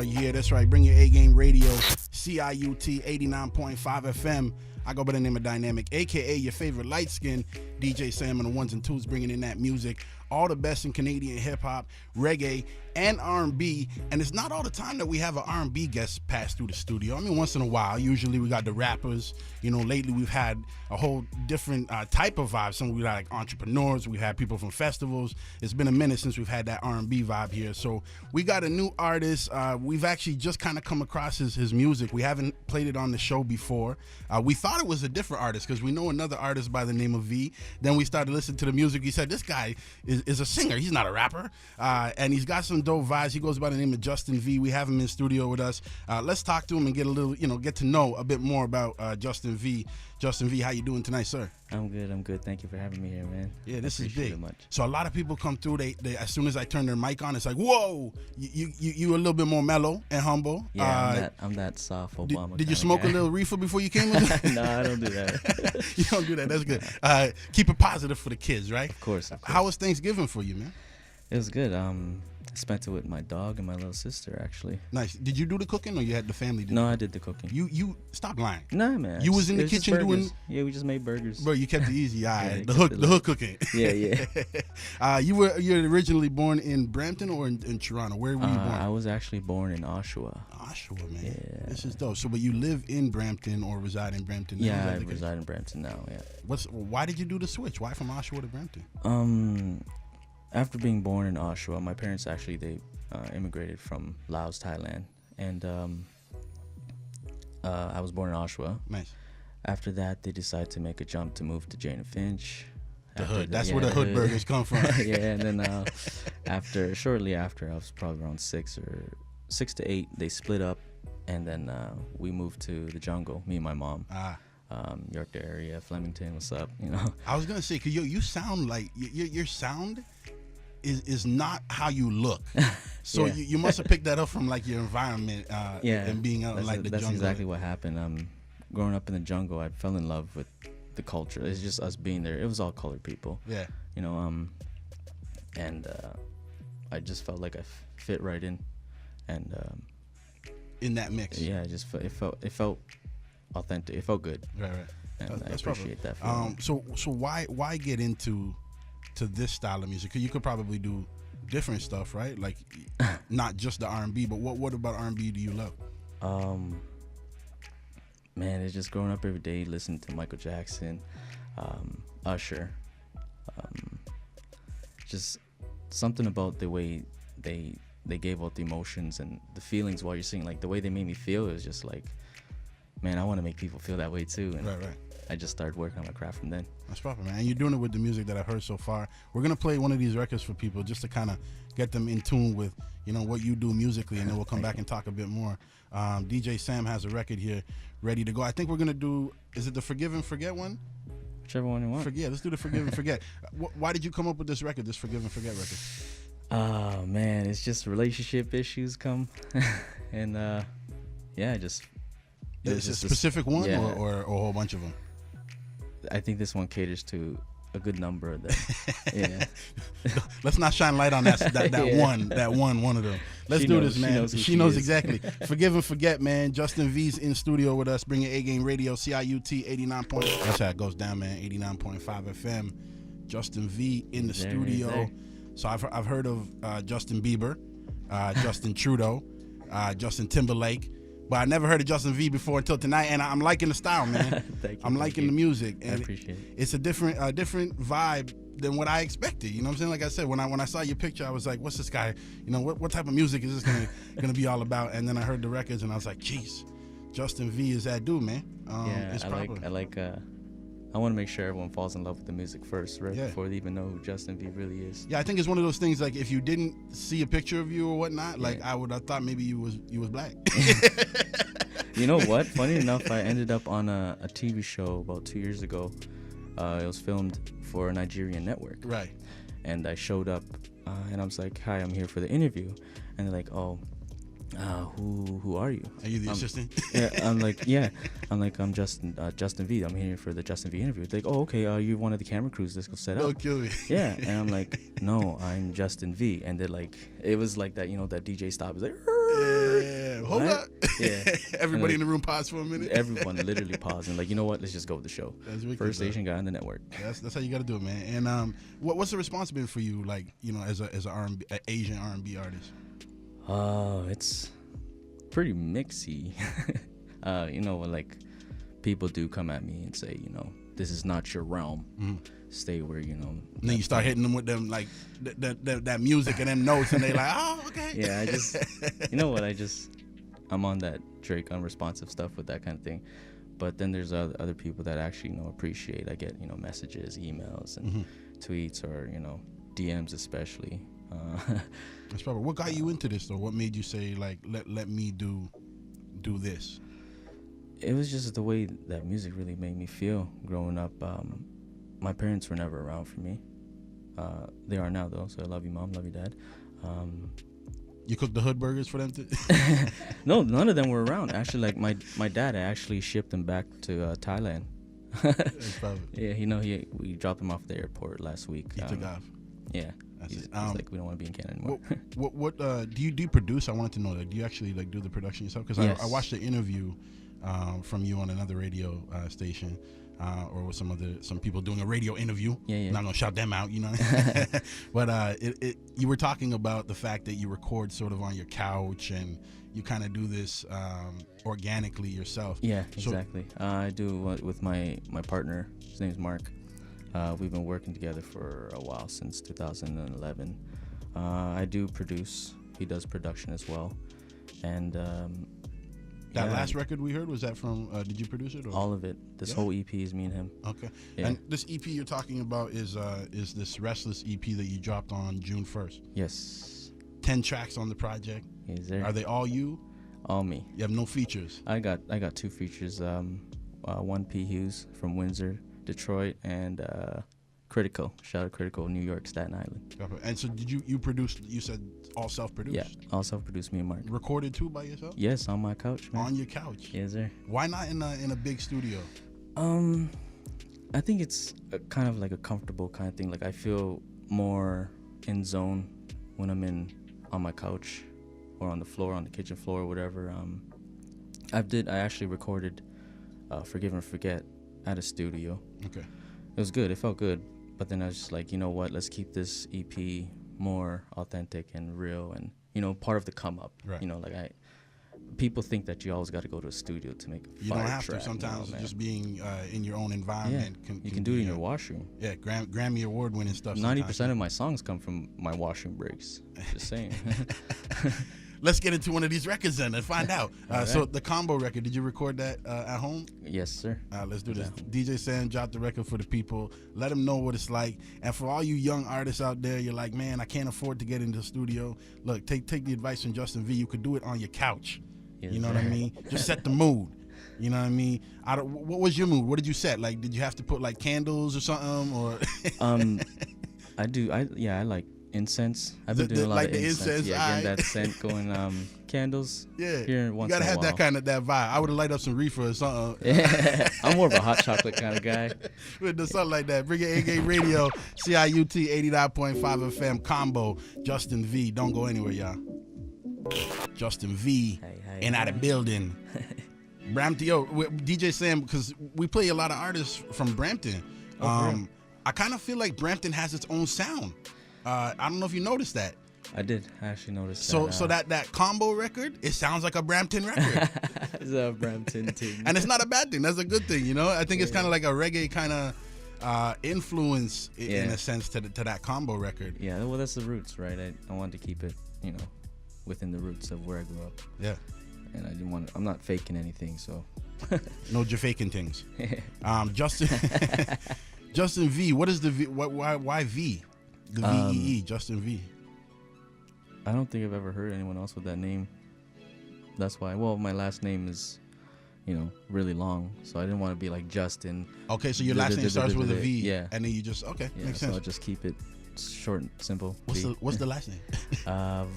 Yeah, that's right. Bring your A-Game Radio, CIUT 89.5 FM. I go by the name of Dynamic, a.k.a. your favorite light-skinned DJ Sam on the ones and twos, bringing in that music. All the best in Canadian hip-hop, reggae, and R&B. And it's not all the time that we have an R&B guest pass through the studio. I mean, once in a while. Usually we got the rappers. You know, lately we've had a whole different type of vibe. Some we got like entrepreneurs. We've had people from festivals. It's been a minute since we've had that R&B vibe here. So we got a new artist. We've actually just kind of come across his music. We haven't played it on the show before. We thought it was a different artist because we know another artist by the name of Vee. Then we started listening to the music. He said, this guy is a singer. He's not a rapper. And he's got some dope vibes. He goes by the name of Justin Vee. We have him in studio with us. Let's talk to him and get a little, get to know a bit more about Justin Vee. Justin Vee, how you doing tonight, sir? I'm good. Thank you for having me here, man. Yeah, this is big. big. So a lot of people come through. They as soon as I turn their mic on, it's like, whoa, you a little bit more mellow and humble. Yeah, I'm that soft Obama. Did you smoke a little reefer before you came in? No, I don't do that. You don't do that. That's good. Keep it positive for the kids, right? Of course. How was Thanksgiving for you, man? It was good. I spent it with my dog and my little sister, actually. Nice. Did you do the cooking or you had the family do it? No, I did the cooking. You stop lying. Nah, man. You was in the kitchen doing. Yeah, we just made burgers. Bro, you kept it easy. All right. Yeah, the hook cooking. Yeah. You're originally born in Brampton or in Toronto? Where were you born? I was actually born in Oshawa. Oshawa, man. Yeah. This is dope. So, but you live in Brampton or reside in Brampton now? Yeah, I reside in Brampton now. Yeah. Why did you do the switch? Why from Oshawa to Brampton? After being born in Oshawa, my parents actually they immigrated from Laos, Thailand, and I was born in Oshawa. Nice. After that, they decided to make a jump to move to Jane and Finch. The hood. That's where the hood burgers come from. Yeah, and then shortly after, I was probably around 6 to 8. They split up, and then we moved to the jungle. Me and my mom. Yorkdale area, Flemington. What's up? I was gonna say, cause you sound like your sound is not how you look. So yeah. you must have picked that up from like your environment. And being out in like the jungle. That's exactly what happened. Growing up in the jungle, I fell in love with the culture. It's just us being there. It was all colored people. Yeah. And I just felt like I fit right in, and in that mix. Yeah, it felt authentic. It felt good. Right. And I appreciate that. So why get into this style of music? 'Cause you could probably do different stuff, right? Like not just the R&B, but what about R&B do you love? Man, it's just growing up every day listening to Michael Jackson, Usher. Just something about the way they gave out the emotions and the feelings while you're singing. Like the way they made me feel is just like, man, I want to make people feel that way too. And right. I just started working on my craft from then. That's proper, man. And you're doing it with the music that I've heard so far. We're gonna play one of these records for people just to kind of get them in tune with, what you do musically, and then we'll come back and talk a bit more. DJ Sam has a record here ready to go. I think we're gonna do. Is it the Forgive and Forget one? Whichever one you want. Let's do the Forgive and Forget. Why did you come up with this record, this Forgive and Forget record? Oh man, it's just relationship issues come, and just. Is it a specific one or a whole bunch of them? I think this one caters to a good number of them. Yeah. Let's not shine light on that yeah. one of them. Let's do this, man. She knows exactly. Forgive and Forget, man. Justin Vee's in studio with us, bringing A-Game Radio, CIUT 89. That's how it goes down, man. 89.5 FM. Justin Vee in the studio. So I've heard of Justin Bieber, Justin Trudeau, Justin Timberlake. But I never heard of Justin Vee before until tonight, and I'm liking the style, man. Thank you. I'm liking the music. And I appreciate it. It's a different vibe than what I expected. You know what I'm saying? Like I said, when I saw your picture, I was like, what's this guy? What type of music is this gonna be all about? And then I heard the records, and I was like, jeez, Justin Vee is that dude, man. I want to make sure everyone falls in love with the music first, right? Yeah. Before they even know who Justin Vee really is. Yeah, I think it's one of those things, like if you didn't see a picture of you or whatnot, like I would have thought maybe you was black. You know what? Funny enough, I ended up on a TV show about 2 years ago. It was filmed for a Nigerian network. Who are you? Are you the assistant? Yeah, I'm Justin Vee. I'm here for the Justin Vee interview. They're like, oh, okay, you're one of the camera crews. Let's go set up. Don't kill me. Yeah, and I'm like, no, I'm Justin Vee. And they're like, it was like that, that DJ stop is like, yeah, hold up. Yeah. Everybody in the room paused for a minute. Everyone literally paused and like, you know what? Let's just go with the show. That's wicked, First Asian guy on the network. That's how you got to do it, man. And what's the response been for you, like, as a R&B, Asian R&B artist? It's pretty mixy. Like people do come at me and say, this is not your realm. Mm-hmm. Stay where, And then you start hitting them with them like that music and them notes, and they like, oh, okay. Yeah, I'm on that Drake unresponsive stuff with that kind of thing. But then there's other people that actually appreciate. I get messages, emails, and tweets, or DMs especially. That's probably what got you into this, though. What made you say like, let me do this? It was just the way that music really made me feel growing up. My parents were never around for me. They are now, though, so I love you, Mom, love you, Dad. You cooked the hood burgers for them too? No, none of them were around. Actually, like my dad actually shipped them back to Thailand. That's probably. Yeah, we dropped them off at the airport last week. He took off. Yeah. He's like, we don't want to be in Canada anymore. What do you produce? I wanted to know, do you actually like do the production yourself? Because yes. I watched the interview from you on another radio station, or with some people doing a radio interview. Yeah. Not gonna shout them out, But you were talking about the fact that you record sort of on your couch and you kind of do this organically yourself. Yeah, exactly. I do with my partner. His name's Mark. We've been working together for a while, since 2011. I do produce. He does production as well. And that last record we heard, was that from, did you produce it? Or? All of it. This whole EP is me and him. Okay. Yeah. And this EP you're talking about is this Restless EP that you dropped on June 1st? Yes. 10 tracks on the project. Is there? Are they all you? All me. You have no features? I got 2 features. One P. Hughes from Windsor, Detroit, and Critical. Shout out Critical, New York, Staten Island. And so did you produce, you said all self-produced? Yeah, all self-produced, me and Mark. Recorded too by yourself? Yes, on my couch, man. On your couch? Yes, sir. Why not in a big studio? I think it's kind of like a comfortable kind of thing. Like I feel more in zone when I'm on my couch or on the floor, on the kitchen floor or whatever. I actually recorded Forgive and Forget at a studio. Okay. It was good. It felt good. But then I was just like, you know what? Let's keep this EP more authentic and real and, part of the come up. Right. People think that you always got to go to a studio to make a fire You don't have track, to. Sometimes just being in your own environment. Yeah. You can do it in your washroom. Yeah, Grammy Award winning stuff. 90% of my songs come from my washroom breaks. Just saying. Let's get into one of these records then and find out. Right. So the combo record, did you record that at home? Yes, sir. Let's do this. DJ Sam dropped the record for the people. Let them know what it's like. And for all you young artists out there, you're like, man, I can't afford to get into the studio. Look, take the advice from Justin Vee. You could do it on your couch. Yes, you know what I mean? Just set the mood. You know what I mean? What was your mood? What did you set? Like, did you have to put like candles or something? Or I do. I like incense. I've been doing a lot of incense. Yeah, getting that scent going. Candles. Yeah. Here once you gotta in a have while. that vibe. I would have light up some reefer or something. Yeah. I'm more of a hot chocolate kind of guy. With the something like that. Bring it A-Game Radio, CIUT 89.5 FM combo. Justin Vee. Don't go anywhere, y'all. Justin Vee and out of building. Brampton, DJ Sam, because we play a lot of artists from Brampton. I kind of feel like Brampton has its own sound. I don't know if you noticed that. I did. I actually noticed that. So that combo record, it sounds like a Brampton record. It's a Brampton thing. And it's not a bad thing. That's a good thing, I think it's kind of like a reggae kind of influence in a sense to that combo record. Yeah, well, that's the roots, right? I wanted to keep it, within the roots of where I grew up. Yeah. And I'm not faking anything, so. No, you're faking things. Justin Vee, what is the V? Why V? The VEE, Justin Vee. I don't think I've ever heard anyone else with that name. That's why. Well, my last name is really long. So I didn't want to be like Justin. Okay, so your last name starts with a V. Yeah. And then you just, makes sense. So I'll just keep it short and simple. What's the last name?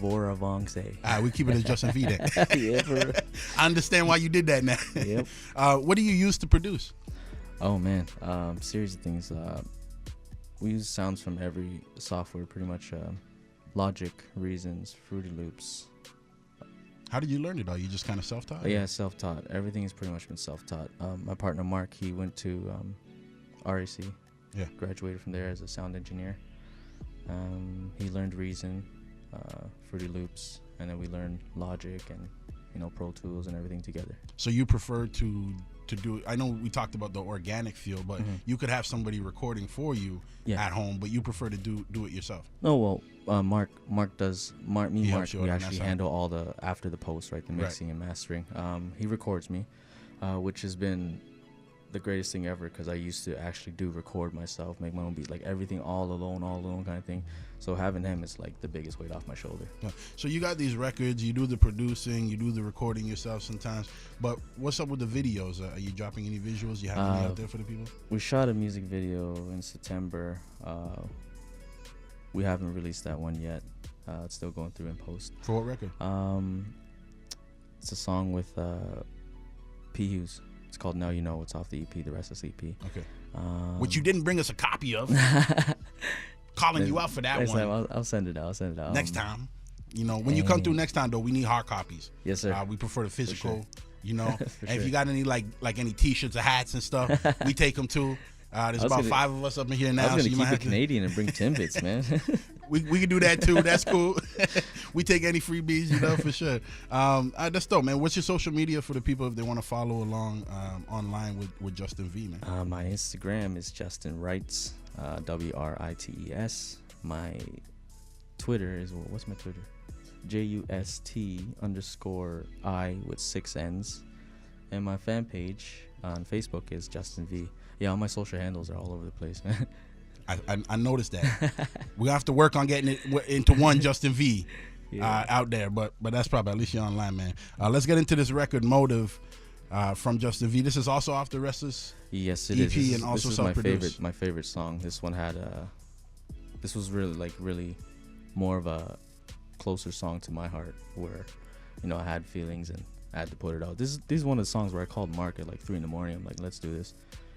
Voravongse. All right, we keep it as Justin Vee then. Yeah, I understand why you did that now. Yep. What do you use to produce? Oh man, series of things. We use sounds from every software, pretty much. Logic, Reasons, Fruity Loops. How did you learn it all? You just kind of self-taught? Yeah, self-taught. Everything has pretty much been self-taught. My partner Mark, he went to RAC. Yeah. Graduated from there as a sound engineer. He learned Reason, Fruity Loops, and then we learned Logic and Pro Tools and everything together. So you prefer to do, I know we talked about the organic feel, but you could have somebody recording for you at home, but you prefer to do it yourself. No, well, Mark, we actually handle all the after the post, right? The mixing and mastering. He records me, which has been the greatest thing ever, because I used to actually record myself, make my own beat, like everything all alone kind of thing. So having him is like the biggest weight off my shoulder. Yeah. So you got these records, you do the producing, you do the recording yourself sometimes, but what's up with the videos? Are you dropping any visuals? You have any out there for the people? We shot a music video in September. We haven't released that one yet. It's still going through in post. For what record? It's a song with P. Hughes. It's called Now You Know. It's off the EP, the Restless EP. Okay. Which you didn't bring us a copy of. Calling you out for that one. I'll send it out. Next time. When you come through next time, though, we need hard copies. Yes, sir. We prefer the physical, For and if you got any like any T-shirts or hats and stuff, we take them too. There's about 5 of us up in here now. I was going to keep it Canadian and bring Timbits, man. we can do that too. That's cool. We take any freebies, for sure. That's dope, man. What's your social media for the people if they want to follow along online with Justin Vee, man? My Instagram is Justin Writes, WRITES. My Twitter is, what's my Twitter? JUST_I with 6 N's. And my fan page on Facebook is Justin Vee. Yeah, all my social handles are all over the place, man. I noticed that. We're gonna have to work on getting it into one Justin Vee out there, but that's probably, at least you're online, man. Let's get into this record, Motive, from Justin Vee. This is also off the Restless EP, and also self-produced. This is my favorite song. This one had this was really more of a closer song to my heart, where I had feelings and I had to put it out. This is one of the songs where I called Mark at like 3 in the morning. I'm like, let's do this.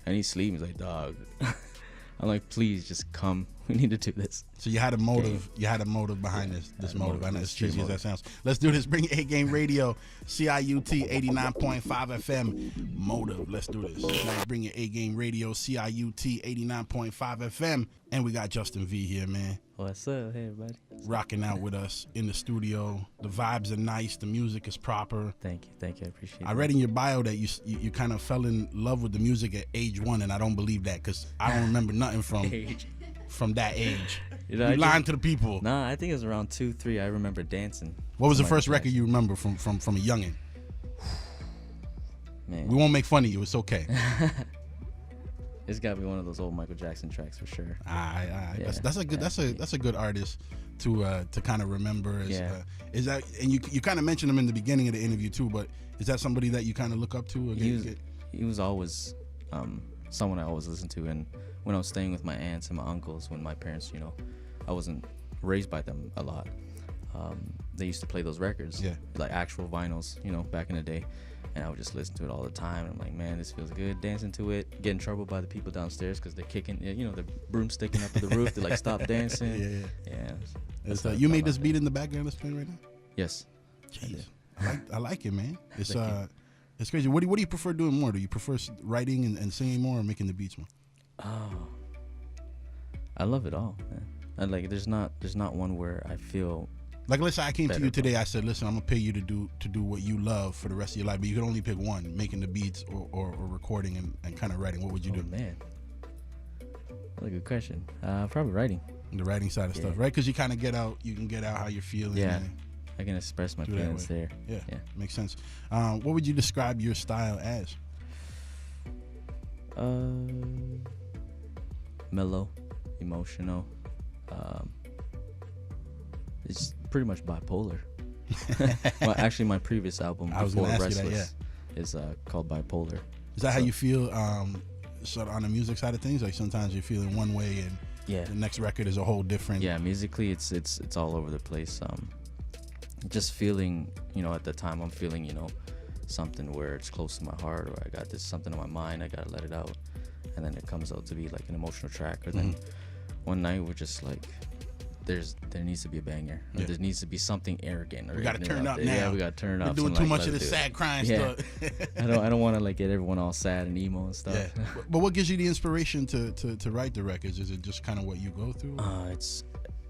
And he's sleeping. He's like, dog. I'm like, please just come. We need to do this. So you had a motive. You had a motive behind this motive. I know as cheesy as that sounds. Let's do this. Bring A-Game Radio, CIUT 89.5 FM. Motive. Let's do this. Now bring your A-Game Radio, CIUT 89.5 FM. And we got Justin Vee here, man. What's up? Hey, everybody. Rocking out with us in the studio. The vibes are nice. The music is proper. Thank you. I appreciate it. I read in your bio that you kind of fell in love with the music at age 1, and I don't believe that, because I don't remember nothing from that age. You lying to the people. Nah, I think it was around 2, 3. I remember dancing. What was the first record you remember from a youngin'? Man, we won't make fun of you. It's okay. It's got to be one of those old Michael Jackson tracks for sure. Yeah. That's a good artist to kind of remember. Is that, and you kind of mentioned him in the beginning of the interview too, but is that somebody that you kind of look up to? He was always someone I always listened to, and when I was staying with my aunts and my uncles, when my parents, I wasn't raised by them a lot. They used to play those records, like actual vinyls, back in the day. And I would just listen to it all the time. And I'm like, man, this feels good. Dancing to it. Get in trouble by the people downstairs because they're kicking, the broom sticking up to the roof. They're like, stop dancing. Yeah. You made this beat in the background that's playing right now? Yes. Jeez. I like it, man. It's crazy. What do you prefer doing more? Do you prefer writing and singing more, or making the beats more? Oh, I love it all, man. And like, there's not one where I feel. Like, let's say I came to you today. I said, listen, I'm gonna pay you to do what you love for the rest of your life, but you can only pick one: making the beats or recording and kind of writing. What would you do? Man, that's a good question. Probably writing. The writing side of stuff, right? Because you kind of you can get out how you're feeling. Yeah, I can express my feelings there. Yeah, makes sense. What would you describe your style as? Mellow, emotional. It's pretty much bipolar. Well, actually, my previous album before Restless, is called Bipolar. Is that how you feel sort of on the music side of things? Like sometimes you're feeling one way and the next record is a whole different. Yeah, musically it's all over the place. Just feeling, at the time I'm feeling, something where it's close to my heart, or I got this something in my mind, I gotta let it out, and then it comes out to be like an emotional track. Or then one night we're just like, there needs to be a banger. Or there needs to be something arrogant. Or we gotta turn up now. Yeah, we gotta turn up. We're doing too much of this sad crying stuff. I don't want to like get everyone all sad and emo and stuff. Yeah. But what gives you the inspiration to write the records? Is it just kind of what you go through? It's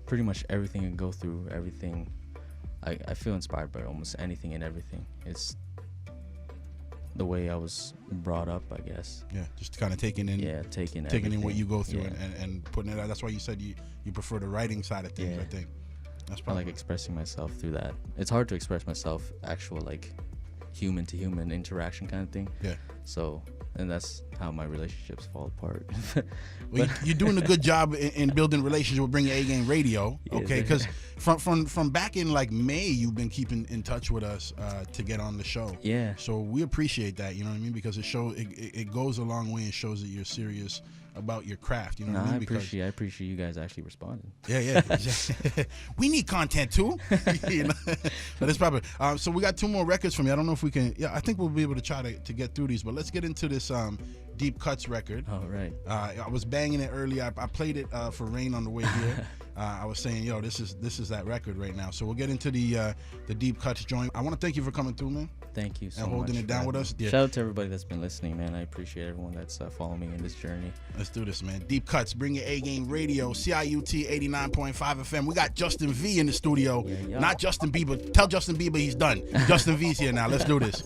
pretty much everything I go through. Everything. I feel inspired by almost anything and everything. It's the way I was brought up, I guess. Yeah, just kind of taking in in what you go through and putting it out. That's why you said you prefer the writing side of things. I think that's probably. I like expressing myself through that. It's hard to express myself actual like human to human interaction kind of thing. Yeah. So, and that's how my relationships fall apart. Well, you're doing a good job in building relationships with Bring Your A Game Radio. Okay, because from back in like May, you've been keeping in touch with us to get on the show. Yeah. So we appreciate that. You know what I mean? Because it goes a long way and shows that you're serious about your craft. You know what I mean? I appreciate you guys actually responding. Yeah. We need content too. But it's probably so we got 2 more records from you. I don't know if we can. Yeah, I think we'll be able to try to get through these. But let's get into this Deep Cuts record. Oh, right. I was banging it earlier. I played it for Rain on the way here. I was saying, yo, this is that record right now. So we'll get into the Deep Cuts joint. I want to thank you for coming through, man. Thank you so much. And holding it down with us. Yeah. Shout out to everybody that's been listening, man. I appreciate everyone that's following me in this journey. Let's do this, man. Deep Cuts, Bring Your A Game Radio, CIUT 89.5 FM. We got Justin Vee in the studio. Not Justin Bieber. Tell Justin Bieber he's done. Justin Vee's here now. Let's do this.